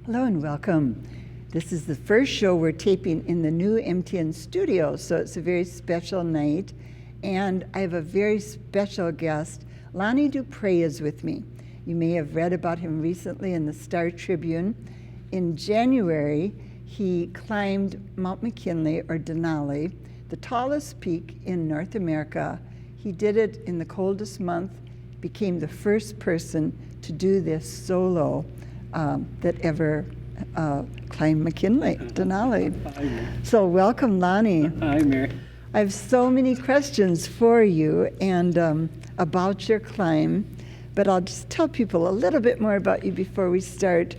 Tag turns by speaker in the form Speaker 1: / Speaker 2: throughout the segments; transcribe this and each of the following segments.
Speaker 1: Hello and welcome. This is the first show we're taping in the new MTN studio, so it's a very special night. And I have a very special guest. Lonnie Dupre is with me. You may have read about him recently in the Star Tribune. In January, he climbed Mount McKinley, or Denali, the tallest peak in North America. He did it in the coldest month, became the first person to do this solo that ever climbed McKinley, Denali. So welcome, Lonnie.
Speaker 2: Hi, Mary.
Speaker 1: I have so many questions for you and about your climb, but I'll just tell people a little bit more about you before we start.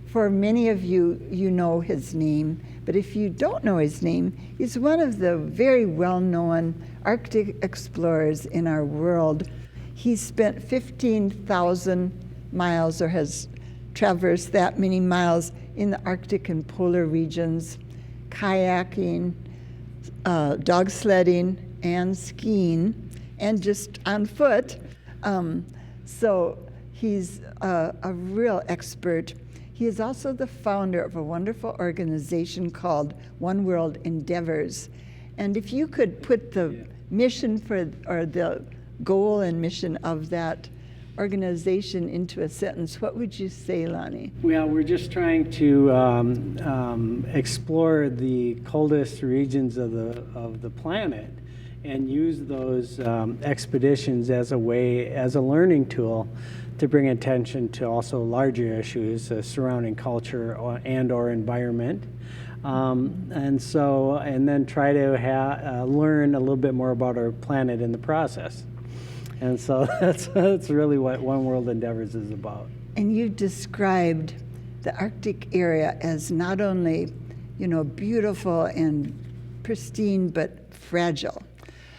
Speaker 1: For many of you, you know his name, but if you don't know his name, he's one of the very well-known Arctic explorers in our world. He's spent 15,000 miles, or has traversed that many miles in the Arctic and polar regions, kayaking, dog sledding, and skiing, and just on foot. So he's a real expert. He is also the founder of a wonderful organization called One World Endeavors. And if you could put the mission or the goal and mission of that organization into a sentence, what would you say, Lonnie?
Speaker 2: Well, we're just trying to explore the coldest regions of the planet and use those expeditions as a learning tool to bring attention to also larger issues surrounding culture and/or environment. And then try to learn a little bit more about our planet in the process. And so that's really what One World Endeavors is about.
Speaker 1: And you described the Arctic area as not only, beautiful and pristine, but fragile.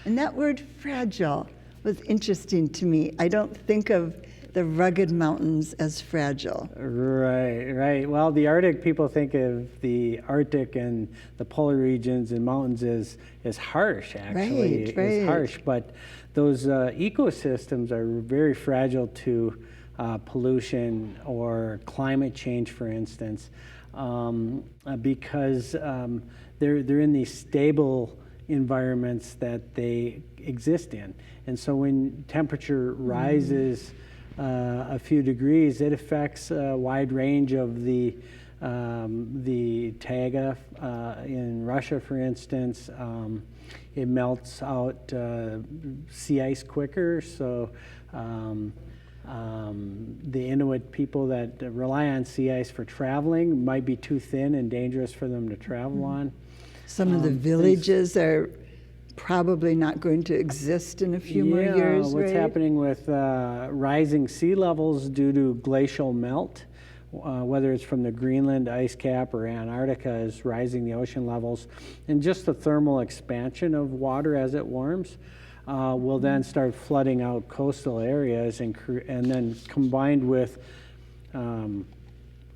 Speaker 1: And that word fragile was interesting to me. I don't think of the rugged mountains as fragile.
Speaker 2: Right. Well, the Arctic, people think of the Arctic and the polar regions and mountains as harsh, actually.
Speaker 1: Right.
Speaker 2: It's harsh, but those ecosystems are very fragile to pollution or climate change, for instance, because they're in these stable environments that they exist in. And so when temperature rises a few degrees, it affects a wide range of the taiga in Russia, for instance. It melts out sea ice quicker, so the Inuit people that rely on sea ice for traveling might be too thin and dangerous for them to travel on.
Speaker 1: Some of the villages are probably not going to exist in a few more years,
Speaker 2: what's happening with rising sea levels due to glacial melt, whether it's from the Greenland ice cap or Antarctica, is rising the ocean levels, and just the thermal expansion of water as it warms will then start flooding out coastal areas, and then combined with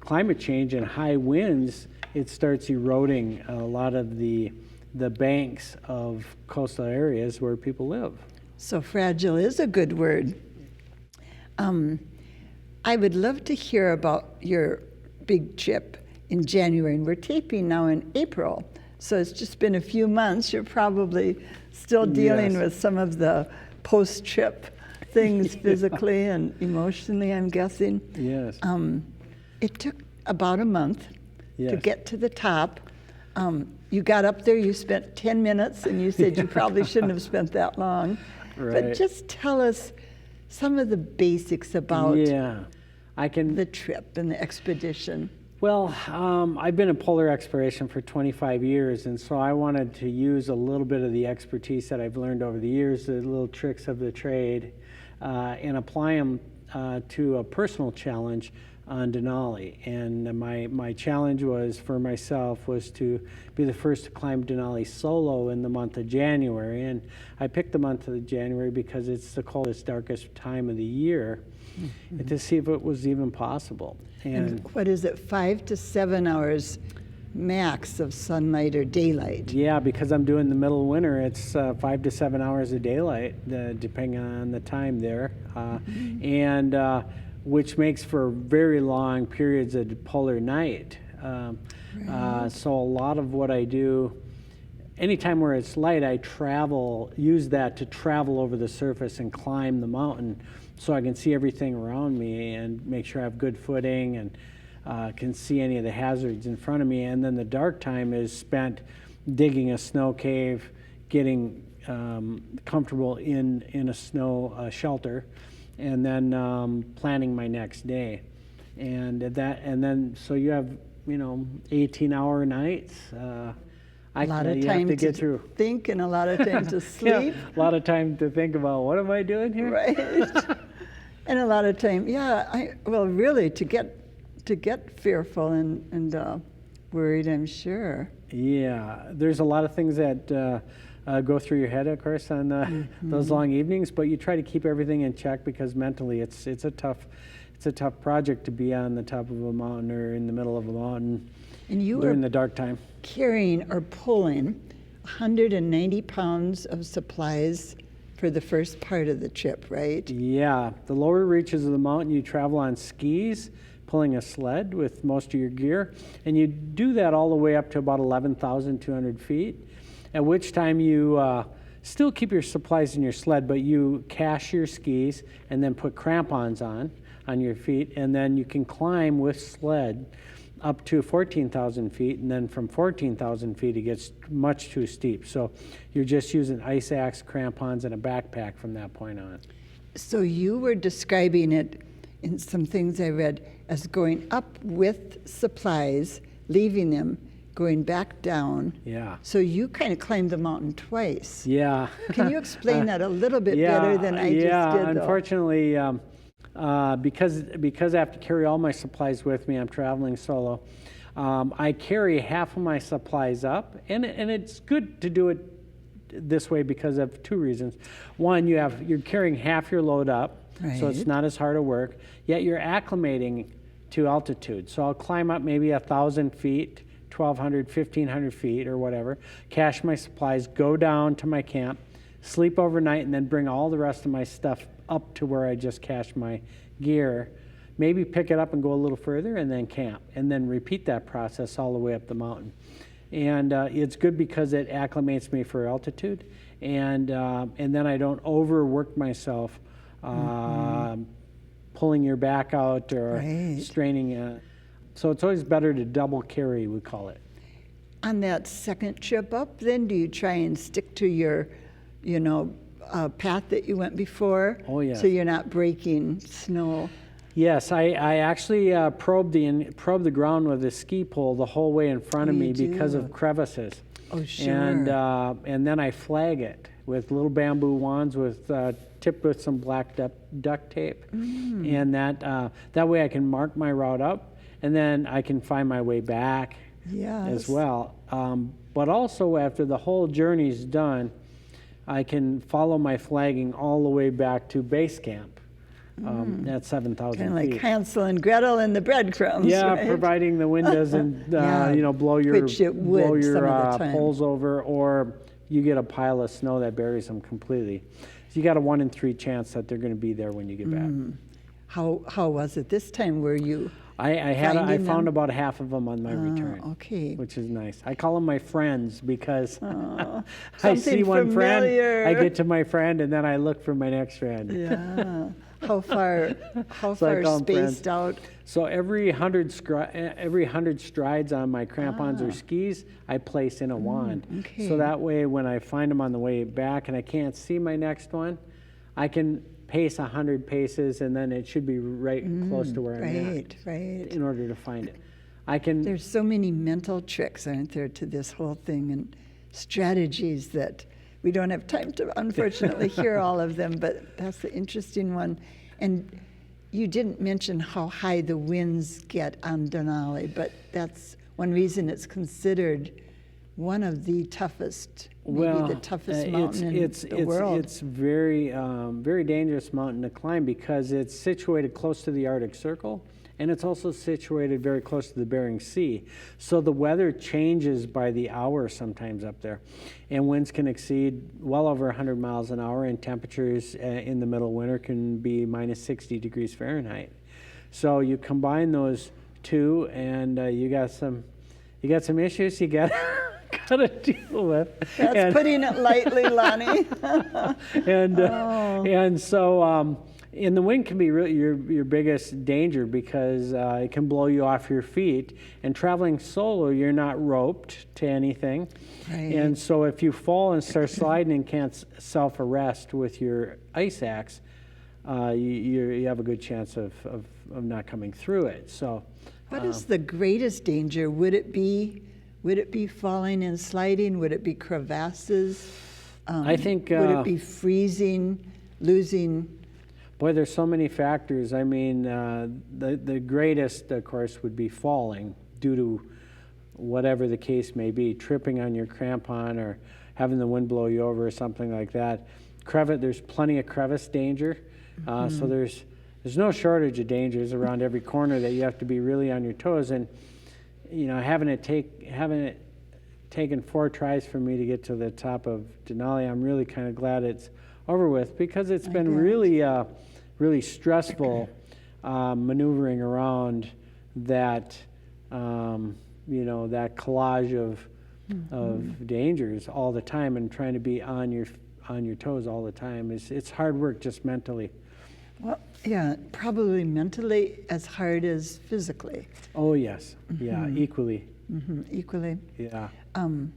Speaker 2: climate change and high winds, it starts eroding a lot of the banks of coastal areas where people live.
Speaker 1: So fragile is a good word. I would love to hear about your big trip in January, and we're taping now in April, so it's just been a few months. You're probably still dealing with some of the post-trip things physically and emotionally, I'm guessing.
Speaker 2: Yes.
Speaker 1: It took about a month to get to the top. You got up there, you spent 10 minutes, and you said you probably shouldn't have spent that long.
Speaker 2: Right.
Speaker 1: But just tell us some of the basics about the trip and the expedition.
Speaker 2: Well, I've been in polar exploration for 25 years, and so I wanted to use a little bit of the expertise that I've learned over the years, the little tricks of the trade, and apply them to a personal challenge on Denali. And my challenge for myself was to be the first to climb Denali solo in the month of January. And I picked the month of January because it's the coldest, darkest time of the year, and to see if it was even possible.
Speaker 1: And what is it, 5 to 7 hours max of sunlight or daylight?
Speaker 2: Yeah, because I'm doing the middle of winter, it's 5 to 7 hours of daylight, depending on the time there. And which makes for very long periods of polar night. So a lot of what I do, anytime where it's light, I use that to travel over the surface and climb the mountain so I can see everything around me and make sure I have good footing and can see any of the hazards in front of me. And then the dark time is spent digging a snow cave, getting comfortable in a snow shelter, and then planning my next day. And then so you have 18-hour nights.
Speaker 1: A lot of
Speaker 2: you
Speaker 1: time
Speaker 2: have to get
Speaker 1: to
Speaker 2: through.
Speaker 1: think and a lot of time to sleep.
Speaker 2: A lot of time to think about what am I doing here.
Speaker 1: Right. And a lot of time, really to get fearful and worried, I'm sure.
Speaker 2: Yeah, there's a lot of things that go through your head, of course, on those long evenings. But you try to keep everything in check because mentally, it's a tough project to be on the top of a mountain or in the middle of a mountain
Speaker 1: And you
Speaker 2: during
Speaker 1: were
Speaker 2: the dark time.
Speaker 1: carrying or pulling 190 pounds of supplies for the first part of the trip, right?
Speaker 2: Yeah, the lower reaches of the mountain, you travel on skis, pulling a sled with most of your gear, and you do that all the way up to about 11,200 feet, at which time you still keep your supplies in your sled, but you cache your skis and then put crampons on your feet, and then you can climb with sled up to 14,000 feet, and then from 14,000 feet it gets much too steep. So you're just using ice axe, crampons, and a backpack from that point on.
Speaker 1: So you were describing it in some things I read as going up with supplies, leaving them, going back down.
Speaker 2: Yeah.
Speaker 1: So you kind of climbed the mountain twice.
Speaker 2: Yeah.
Speaker 1: Can you explain that a little bit better than I just did,
Speaker 2: Yeah,
Speaker 1: though?
Speaker 2: unfortunately, because I have to carry all my supplies with me, I'm traveling solo. I carry half of my supplies up, and it's good to do it this way because of two reasons. One, you're carrying half your load up, so it's
Speaker 1: Right.
Speaker 2: not as hard of work. Yet you're acclimating to altitude. So I'll climb up maybe 1,000 feet, 1,200, 1,500 feet, or whatever. Cache my supplies, go down to my camp, sleep overnight, and then bring all the rest of my stuff up to where I just cached my gear. Maybe pick it up and go a little further, and then camp, and then repeat that process all the way up the mountain. And it's good because it acclimates me for altitude, and then I don't overwork myself pulling your back out or
Speaker 1: Right.
Speaker 2: straining. So it's always better to double carry, we call it.
Speaker 1: On that second trip up, then, do you try and stick to your, path that you went before?
Speaker 2: Oh, yes.
Speaker 1: So you're not breaking snow?
Speaker 2: Yes, I actually probe the ground with a ski pole the whole way in front of
Speaker 1: Oh,
Speaker 2: me
Speaker 1: you do?
Speaker 2: because of crevices.
Speaker 1: Oh, sure.
Speaker 2: And then I flag it with little bamboo wands tipped with some black duct tape, and that way I can mark my route up, and then I can find my way back as well. But also after the whole journey's done, I can follow my flagging all the way back to base camp at 7,000
Speaker 1: Kind of
Speaker 2: feet.
Speaker 1: like Hansel and Gretel and the breadcrumbs,
Speaker 2: Yeah,
Speaker 1: right?
Speaker 2: providing the wind doesn't,
Speaker 1: Yeah,
Speaker 2: blow your
Speaker 1: which it would
Speaker 2: blow
Speaker 1: some
Speaker 2: your
Speaker 1: of the time.
Speaker 2: poles over, or you get a pile of snow that buries them completely. So you got a 1 in 3 chance that they're going to be there when you get back.
Speaker 1: How was it this time? Were you
Speaker 2: I
Speaker 1: finding
Speaker 2: found
Speaker 1: them?
Speaker 2: about half of them on my return.
Speaker 1: Okay.
Speaker 2: Which is nice. I call them my friends because I
Speaker 1: something
Speaker 2: see one
Speaker 1: familiar.
Speaker 2: friend, I get to my friend, and then I look for my next friend.
Speaker 1: Yeah. How far
Speaker 2: So I call 'em friends.
Speaker 1: spaced out?
Speaker 2: So every 100 strides on my crampons or skis, I place in a wand.
Speaker 1: okay.
Speaker 2: So that way, when I find them on the way back and I can't see my next one, I can pace 100 paces, and then it should be right close to where I'm at
Speaker 1: Right.
Speaker 2: in order to find it. I can.
Speaker 1: There's so many mental tricks, aren't there, to this whole thing, and strategies that we don't have time to, unfortunately, hear all of them, but that's the interesting one. And you didn't mention how high the winds get on Denali, but that's one reason it's considered one of the toughest, maybe the toughest mountain in the world.
Speaker 2: It's very, very dangerous mountain to climb because it's situated close to the Arctic Circle, and it's also situated very close to the Bering Sea. So the weather changes by the hour sometimes up there, and winds can exceed well over 100 miles an hour, and temperatures in the middle of winter can be minus 60 degrees Fahrenheit. So you combine those two, and you got some issues you got to deal with.
Speaker 1: That's putting it lightly, Lonnie.
Speaker 2: And so and the wind can be really your biggest danger because it can blow you off your feet. And traveling solo, you're not roped to anything.
Speaker 1: Right.
Speaker 2: And so if you fall and start sliding and can't self-arrest with your ice axe, you have a good chance of not coming through it. So,
Speaker 1: what is the greatest danger? Would it be falling and sliding? Would it be crevasses?
Speaker 2: I think.
Speaker 1: Would it be freezing, losing?
Speaker 2: Boy, there's so many factors. I mean, the greatest, of course, would be falling due to whatever the case may be, tripping on your crampon or having the wind blow you over or something like that. There's plenty of crevice danger. So there's no shortage of dangers around every corner that you have to be really on your toes. And you know, having it taken 4 tries for me to get to the top of Denali, I'm really kind of glad it's over with because it's been really stressful maneuvering around that that collage of dangers all the time and trying to be on your toes all the time. It's hard work just mentally.
Speaker 1: Well, yeah, probably mentally as hard as physically.
Speaker 2: Oh, yes. Yeah, equally.
Speaker 1: Equally.
Speaker 2: Yeah.
Speaker 1: And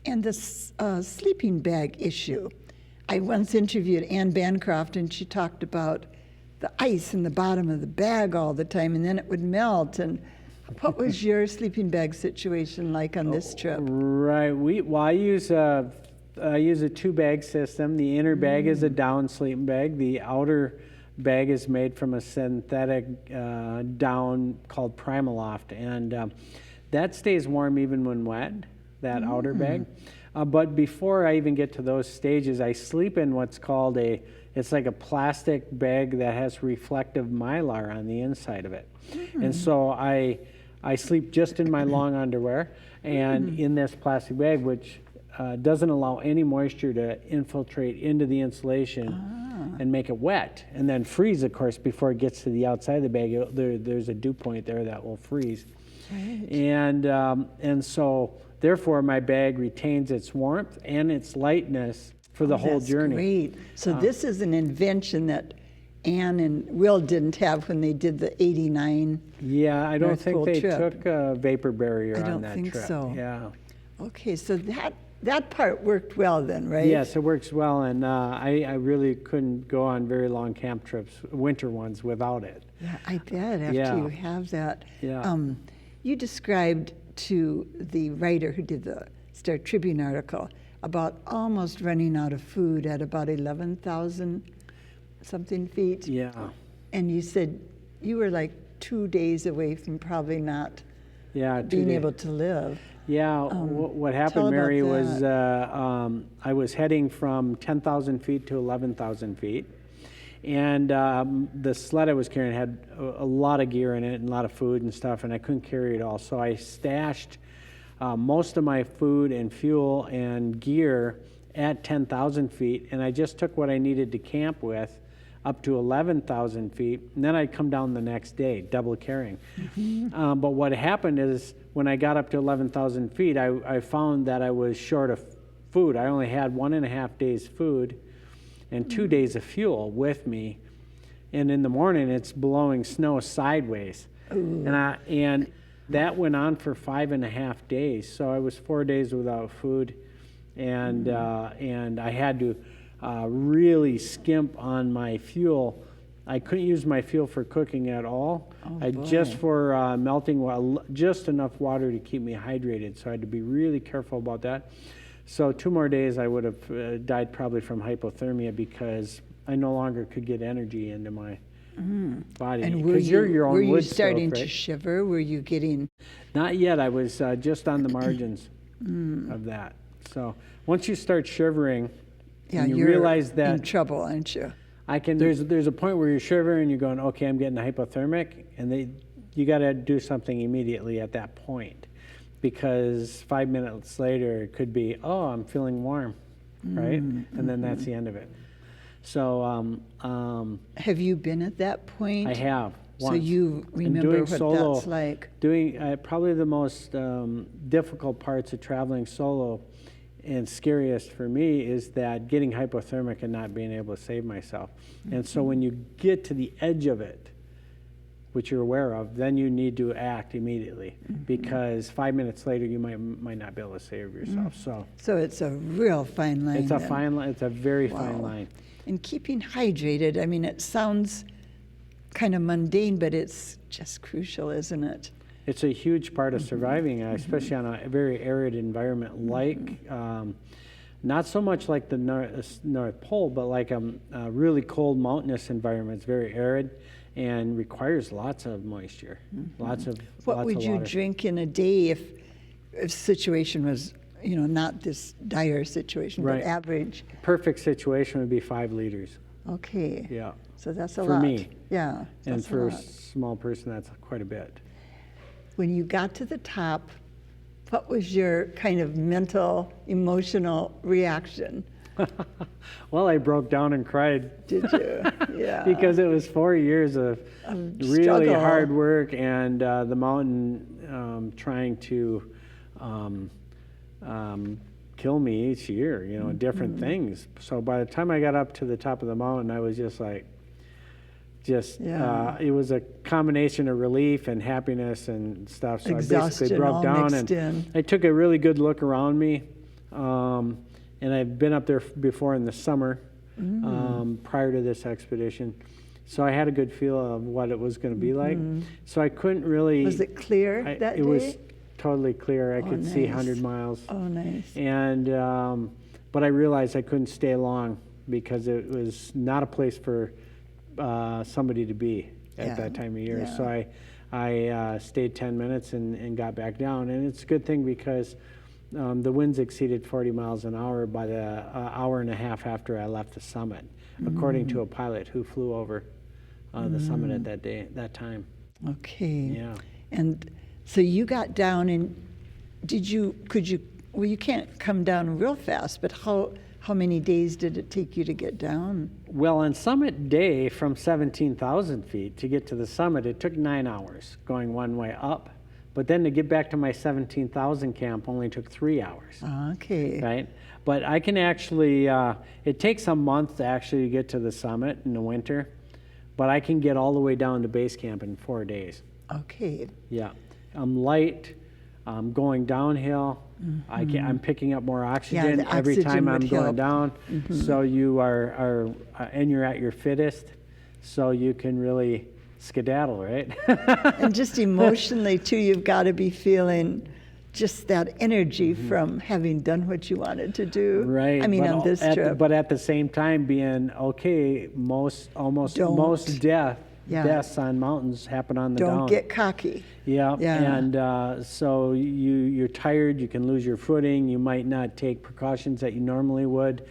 Speaker 1: the sleeping bag issue. I once interviewed Ann Bancroft, and she talked about the ice in the bottom of the bag all the time, and then it would melt. And what was your sleeping bag situation like on this trip?
Speaker 2: Right. I use a 2-bag system. The inner bag is a down sleeping bag. The outer bag is made from a synthetic down called Primaloft, and that stays warm even when wet, that outer bag. But before I even get to those stages, I sleep in what's called it's like a plastic bag that has reflective mylar on the inside of it. And so I sleep just in my long underwear and in this plastic bag, which doesn't allow any moisture to infiltrate into the insulation and make it wet, and then freeze, of course, before it gets to the outside of the bag. There's a dew point there that will freeze. Right. And so therefore my bag retains its warmth and its lightness for the whole journey.
Speaker 1: Great. So this is an invention that Ann and Will didn't have when they did the 89.
Speaker 2: Yeah, I don't
Speaker 1: North
Speaker 2: think
Speaker 1: Pole
Speaker 2: they
Speaker 1: trip.
Speaker 2: took a vapor barrier on that trip.
Speaker 1: I don't think so.
Speaker 2: Yeah.
Speaker 1: Okay, so that part worked well then, right?
Speaker 2: Yes, it works well, and I really couldn't go on very long camp trips, winter ones, without it.
Speaker 1: Yeah, I bet after you have that.
Speaker 2: Yeah.
Speaker 1: You described to the writer who did the Star Tribune article about almost running out of food at about 11,000 something feet.
Speaker 2: Yeah.
Speaker 1: And you said you were like 2 days away from probably not being able to live.
Speaker 2: Yeah, what happened, Mary, was I was heading from 10,000 feet to 11,000 feet. And the sled I was carrying had a lot of gear in it and a lot of food and stuff, and I couldn't carry it all. So I stashed most of my food and fuel and gear at 10,000 feet, and I just took what I needed to camp with up to 11,000 feet, and then I'd come down the next day, double carrying. But what happened is when I got up to 11,000 feet, I found that I was short of food. I only had 1.5 days food and 2 days of fuel with me. And in the morning, it's blowing snow sideways. And that went on for 5.5 days. So I was 4 days without food, and I had to really skimp on my fuel. I couldn't use my fuel for cooking at all. Just for melting, just enough water to keep me hydrated. So I had to be really careful about that. So 2 more days, I would have died probably from hypothermia because I no longer could get energy into my body.
Speaker 1: And
Speaker 2: were
Speaker 1: you starting to shiver? Were you getting?
Speaker 2: Not yet. I was just on the margins. of that. So once you start shivering,
Speaker 1: Yeah,
Speaker 2: and you
Speaker 1: you're
Speaker 2: realize that
Speaker 1: in trouble, aren't you?
Speaker 2: there's a point where you're shivering and you're going, okay, I'm getting hypothermic, and you got to do something immediately at that point, because 5 minutes later it could be, oh, I'm feeling warm, right? And then that's the end of it. So
Speaker 1: Have you been at that point?
Speaker 2: I have.
Speaker 1: So
Speaker 2: once.
Speaker 1: you
Speaker 2: And
Speaker 1: remember
Speaker 2: doing
Speaker 1: what
Speaker 2: solo,
Speaker 1: that's like?
Speaker 2: Doing probably the most difficult parts of traveling solo and scariest for me is that getting hypothermic and not being able to save myself. And so when you get to the edge of it, which you're aware of, then you need to act immediately, because 5 minutes later you might not be able to save yourself.
Speaker 1: So it's a real fine line.
Speaker 2: It's a
Speaker 1: then.
Speaker 2: fine line. It's a very fine
Speaker 1: Wow.
Speaker 2: line.
Speaker 1: And keeping hydrated, I mean, it sounds kind of mundane, but it's just crucial, isn't it?
Speaker 2: It's a huge part of surviving, especially on a very arid environment, like not so much like the North Pole, but like a really cold mountainous environment. It's very arid and requires lots of moisture, lots of
Speaker 1: What
Speaker 2: lots
Speaker 1: would
Speaker 2: of
Speaker 1: you
Speaker 2: water.
Speaker 1: drink in a day if situation was, not this dire situation,
Speaker 2: Right.
Speaker 1: but average?
Speaker 2: Perfect situation would be 5 liters.
Speaker 1: Okay.
Speaker 2: Yeah,
Speaker 1: So that's a
Speaker 2: For
Speaker 1: lot.
Speaker 2: me.
Speaker 1: Yeah.
Speaker 2: and
Speaker 1: That's
Speaker 2: for
Speaker 1: a
Speaker 2: a
Speaker 1: lot.
Speaker 2: small person, that's quite a bit.
Speaker 1: When you got to the top, what was your kind of mental, emotional reaction?
Speaker 2: Well, I broke down and cried.
Speaker 1: Did you? Yeah.
Speaker 2: Because it was 4 years of really
Speaker 1: struggle.
Speaker 2: hard work, and the mountain trying to kill me each year, different things. So by the time I got up to the top of the mountain, I was just like,
Speaker 1: Yeah.
Speaker 2: it was a combination of relief and happiness and stuff. So I basically
Speaker 1: Exhaustion
Speaker 2: broke
Speaker 1: all
Speaker 2: down,
Speaker 1: mixed
Speaker 2: and
Speaker 1: in.
Speaker 2: I took a really good look around me. And I've been up there before in the summer, prior to this expedition. So I had a good feel of what it was going to be like. So I couldn't really.
Speaker 1: Was it clear that day?
Speaker 2: It was totally clear. I could see
Speaker 1: nice.
Speaker 2: 100 miles.
Speaker 1: Oh, nice.
Speaker 2: And but I realized I couldn't stay long, because it was not a place for somebody to be at
Speaker 1: Yeah,
Speaker 2: that time of year.
Speaker 1: yeah.
Speaker 2: So I stayed 10 minutes and got back down. And it's a good thing, because the winds exceeded 40 miles an hour by the hour and a half after I left the summit, according to a pilot who flew over the summit at that time.
Speaker 1: Okay.
Speaker 2: Yeah.
Speaker 1: And so you got down, and well, you can't come down real fast, but how many days did it take you to get down?
Speaker 2: Well, on summit day from 17,000 feet to get to the summit, it took 9 hours going one way up. But then to get back to my 17,000 camp only took 3 hours.
Speaker 1: Okay.
Speaker 2: Right? But I can actually, it takes a month to actually get to the summit in the winter, but I can get all the way down to base camp in 4 days.
Speaker 1: Okay.
Speaker 2: Yeah. I'm light, I'm going downhill, I'm picking up more oxygen
Speaker 1: the
Speaker 2: every
Speaker 1: oxygen
Speaker 2: time I'm
Speaker 1: would
Speaker 2: going
Speaker 1: help.
Speaker 2: down. So you are and you're at your fittest, so you can really skedaddle, right?
Speaker 1: And just emotionally, too, you've got to be feeling just that energy from having done what you wanted to do.
Speaker 2: Right.
Speaker 1: I mean, on this trip.
Speaker 2: But at the same time, being okay, most deaths on mountains happen on the down.
Speaker 1: Don't get cocky.
Speaker 2: Yeah.
Speaker 1: Yeah.
Speaker 2: And so you're tired. You can lose your footing. You might not take precautions that you normally would,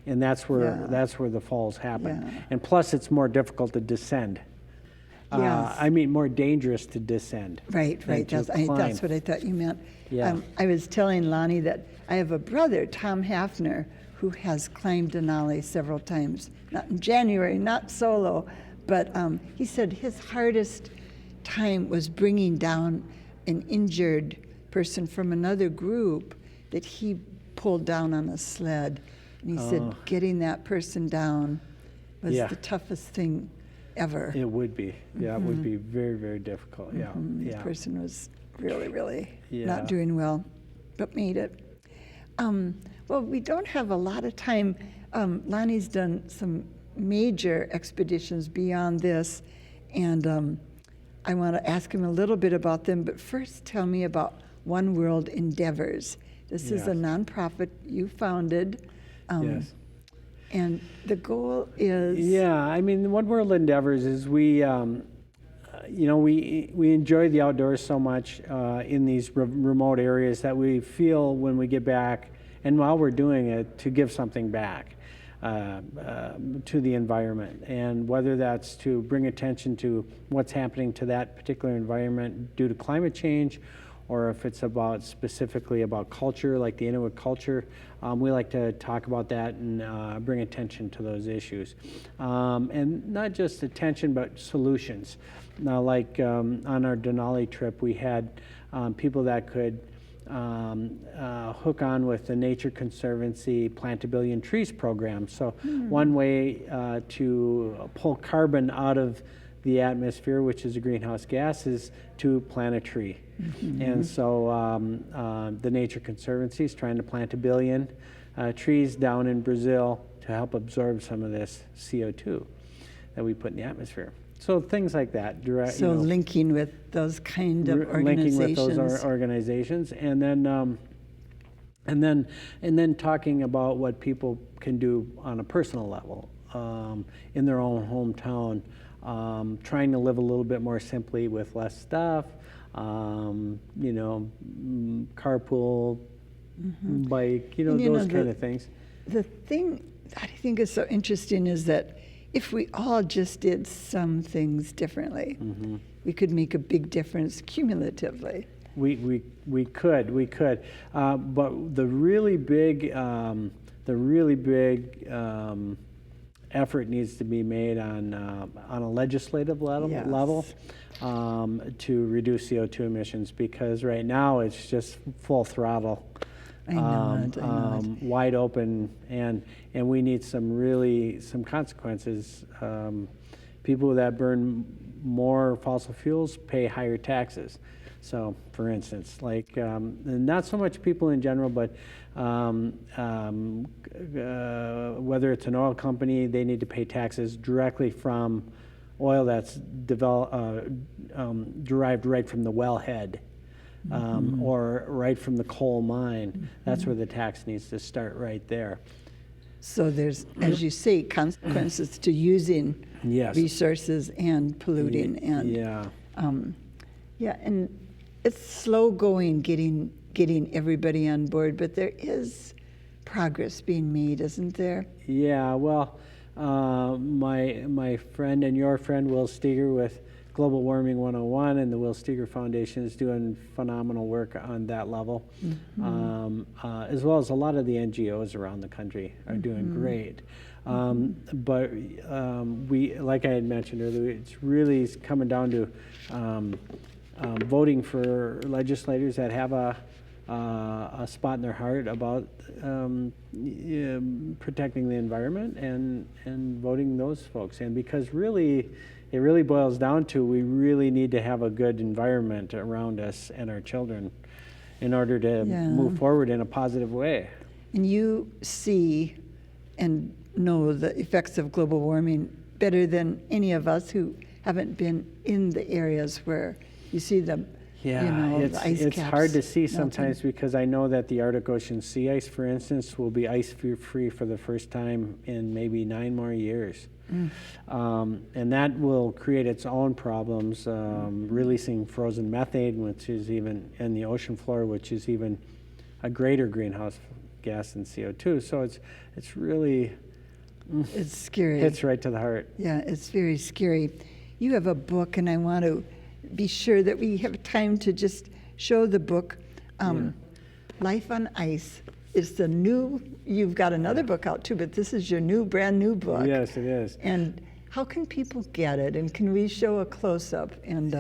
Speaker 2: and that's where the falls happen.
Speaker 1: Yeah.
Speaker 2: And plus, it's more difficult to descend.
Speaker 1: Yes.
Speaker 2: I mean, more dangerous to descend.
Speaker 1: Right.
Speaker 2: than to
Speaker 1: That's
Speaker 2: climb.
Speaker 1: what I thought you meant.
Speaker 2: Yeah.
Speaker 1: I was telling Lonnie that I have a brother, Tom Hafner, who has climbed Denali several times. Not in January, not solo, but he said his hardest time was bringing down an injured person from another group that he pulled down on a sled. And he said getting that person down was
Speaker 2: Yeah.
Speaker 1: the toughest thing ever.
Speaker 2: It would be. Yeah, it would be very, very difficult. Yeah.
Speaker 1: The
Speaker 2: Yeah.
Speaker 1: person was really, really
Speaker 2: Yeah.
Speaker 1: not doing well, but made it. Well, we don't have a lot of time. Lonnie's done some major expeditions beyond this, and I want to ask him a little bit about them, but first tell me about One World Endeavors. This is a
Speaker 2: Yes.
Speaker 1: nonprofit you founded.
Speaker 2: Yes.
Speaker 1: And the goal is...
Speaker 2: Yeah, I mean, One World Endeavors is we we enjoy the outdoors so much in these remote areas that we feel when we get back, and while we're doing it, to give something back to the environment. And whether that's to bring attention to what's happening to that particular environment due to climate change, or if it's specifically about culture, like the Inuit culture, we like to talk about that and bring attention to those issues. And not just attention, but solutions. Now, like on our Denali trip, we had people that could hook on with the Nature Conservancy Plant a Billion Trees program. So one way to pull carbon out of the atmosphere, which is a greenhouse gas, is to plant a tree. And so the Nature Conservancy is trying to plant 1 billion trees down in Brazil to help absorb some of this CO2 that we put in the atmosphere. So things like that.
Speaker 1: So linking with those kind of organizations.
Speaker 2: Linking with those organizations, and then talking about what people can do on a personal level in their own hometown. Trying to live a little bit more simply with less stuff, carpool, bike, those kind of things.
Speaker 1: The thing that I think is so interesting is that if we all just did some things differently, we could make a big difference cumulatively.
Speaker 2: We could, but the really big effort needs to be made on a legislative level to reduce CO2 emissions, because right now it's just full throttle,
Speaker 1: I know it.
Speaker 2: wide open, and we need some consequences. People that burn more fossil fuels pay higher taxes. So, for instance, like not so much people in general, but whether it's an oil company, they need to pay taxes directly from oil that's derived right from the wellhead, or right from the coal mine. That's where the tax needs to start, right there.
Speaker 1: So there's, as you say, consequences to using resources and polluting, and and it's slow going getting everybody on board, but there is progress being made, isn't there?
Speaker 2: Yeah, well, my friend and your friend Will Steger with Global Warming 101 and the Will Steger Foundation is doing phenomenal work on that level, as well as a lot of the NGOs around the country are doing great. But we, like I had mentioned earlier, it's really coming down to voting for legislators that have a spot in their heart about protecting the environment, and voting those folks in, because really it really boils down to, we really need to have a good environment around us and our children in order to move forward in a positive way.
Speaker 1: And you see and know the effects of global warming better than any of us who haven't been in the areas where you see the the ice
Speaker 2: it's
Speaker 1: caps
Speaker 2: hard to see
Speaker 1: melting.
Speaker 2: sometimes, because I know that the Arctic Ocean sea ice, for instance, will be ice-free for the first time in maybe 9 more years. And that will create its own problems, releasing frozen methane, which is even in the ocean floor, which is even a greater greenhouse gas than CO2. So it's really,
Speaker 1: it's scary.
Speaker 2: Hits right to the heart.
Speaker 1: Yeah, it's very scary. You have a book, and I want to be sure that we have time to just show the book. Life on Ice is the new, you've got another book out too, but this is your brand new book.
Speaker 2: Yes, it is.
Speaker 1: And how can people get it? And can we show a close-up? And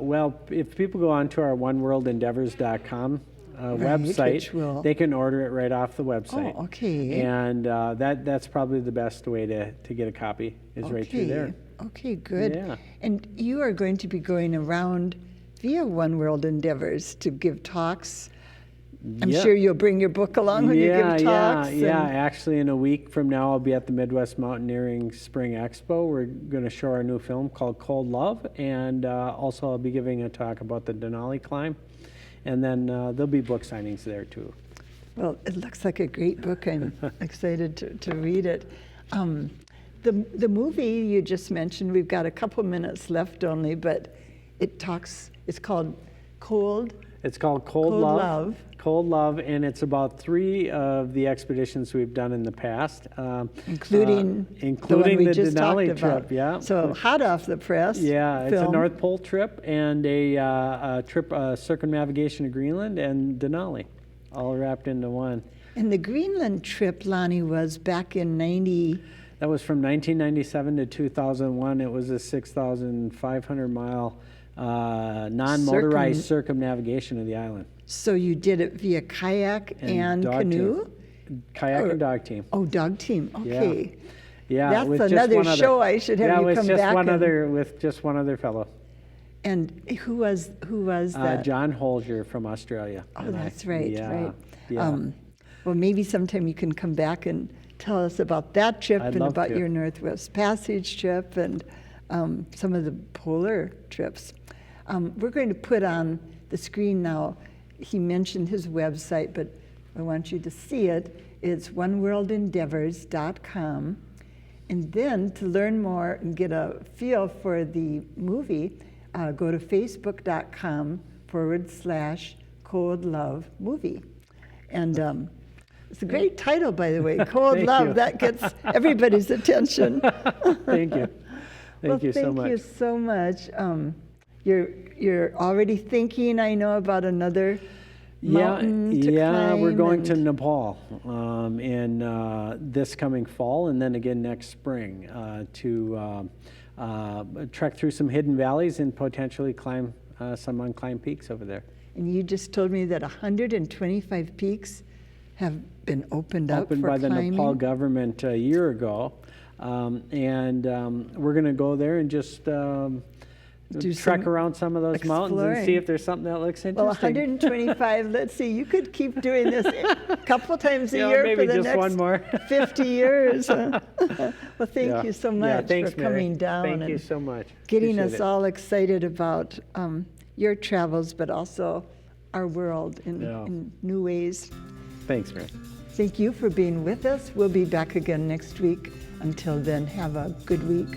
Speaker 2: well, if people go on to our oneworldendeavors.com website, they can order it right off the website.
Speaker 1: Oh, okay.
Speaker 2: And that's probably the best way to get a copy, is right through there.
Speaker 1: Okay, good.
Speaker 2: Yeah.
Speaker 1: And you are going to be going around via One World Endeavors to give talks. I'm sure you'll bring your book along when you give talks.
Speaker 2: Yeah. Actually, in a week from now, I'll be at the Midwest Mountaineering Spring Expo. We're going to show our new film called Cold Love, and also I'll be giving a talk about the Denali climb. And then there'll be book signings there too.
Speaker 1: Well, it looks like a great book. I'm excited to read it. The movie you just mentioned, we've got a couple minutes left only, but it's called Cold.
Speaker 2: It's called Cold Love. Cold Love, and it's about 3 of the expeditions we've done in the past,
Speaker 1: including
Speaker 2: the
Speaker 1: one we just
Speaker 2: Denali
Speaker 1: talked
Speaker 2: trip.
Speaker 1: about.
Speaker 2: Yeah.
Speaker 1: So hot off the press.
Speaker 2: Yeah, it's
Speaker 1: film.
Speaker 2: a North Pole trip and a trip circumnavigation of Greenland and Denali, all wrapped into one.
Speaker 1: And the Greenland trip, Lonnie, was back in 90.
Speaker 2: That was from 1997 to 2001. It was a 6,500 mile non-motorized circumnavigation of the island.
Speaker 1: So you did it via kayak and canoe?
Speaker 2: Kayak and dog team.
Speaker 1: Oh, dog team. Okay.
Speaker 2: Yeah.
Speaker 1: That's
Speaker 2: with
Speaker 1: another
Speaker 2: just
Speaker 1: show I should have you come back
Speaker 2: with just one other fellow.
Speaker 1: And who was that?
Speaker 2: John Holger from Australia.
Speaker 1: Oh, that's right.
Speaker 2: Yeah.
Speaker 1: Right.
Speaker 2: Yeah.
Speaker 1: Well, maybe sometime you can come back and tell us about that trip
Speaker 2: I'd
Speaker 1: and
Speaker 2: love
Speaker 1: about
Speaker 2: to.
Speaker 1: your Northwest Passage trip and some of the polar trips. We're going to put on the screen now. He mentioned his website, but I want you to see it. It's oneworldendeavors.com. And then to learn more and get a feel for the movie, go to facebook.com/Cold Love Movie. And it's a great title, by the way, Cold Love.
Speaker 2: You.
Speaker 1: That gets everybody's attention.
Speaker 2: Thank you. Thank you so much.
Speaker 1: Thank you so much. You're already thinking, I know, about another mountain to climb.
Speaker 2: We're going to Nepal in this coming fall, and then again next spring to trek through some hidden valleys and potentially climb some unclimbed peaks over there.
Speaker 1: And you just told me that 125 peaks have been opened up for
Speaker 2: by
Speaker 1: climbing.
Speaker 2: the Nepal government a year ago, and we're going to go there and just trek around some of those mountains and see if there's something that looks interesting.
Speaker 1: Well, 125, let's see, you could keep doing this a couple times a year
Speaker 2: maybe
Speaker 1: for the
Speaker 2: just
Speaker 1: next
Speaker 2: one more.
Speaker 1: 50 years. Well, thank you so much
Speaker 2: thanks,
Speaker 1: for coming
Speaker 2: Mary.
Speaker 1: down
Speaker 2: Thank
Speaker 1: and
Speaker 2: you so much.
Speaker 1: getting
Speaker 2: Appreciate
Speaker 1: us
Speaker 2: it.
Speaker 1: all excited about your travels, but also our world in new ways.
Speaker 2: Thanks, Mary.
Speaker 1: Thank you for being with us. We'll be back again next week. Until then, have a good week.